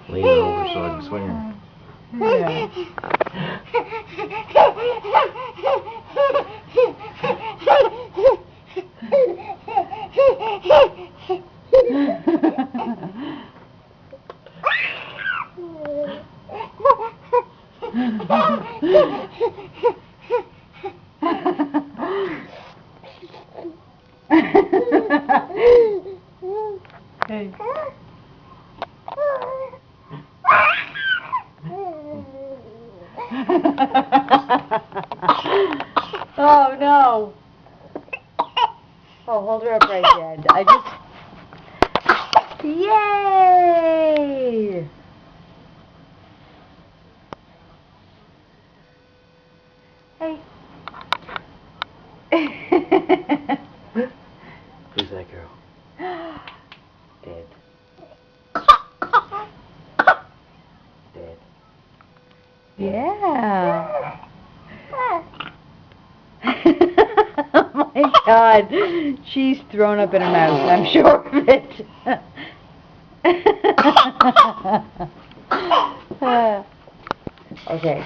Lean over so I can swing her. Yeah. Hey. Oh no. Oh, hold her up right, Dad. Yay! Hey. Who's that girl? Dead. Dead. Yeah. Oh my God. She's thrown up in her mouth, I'm sure of it. Okay.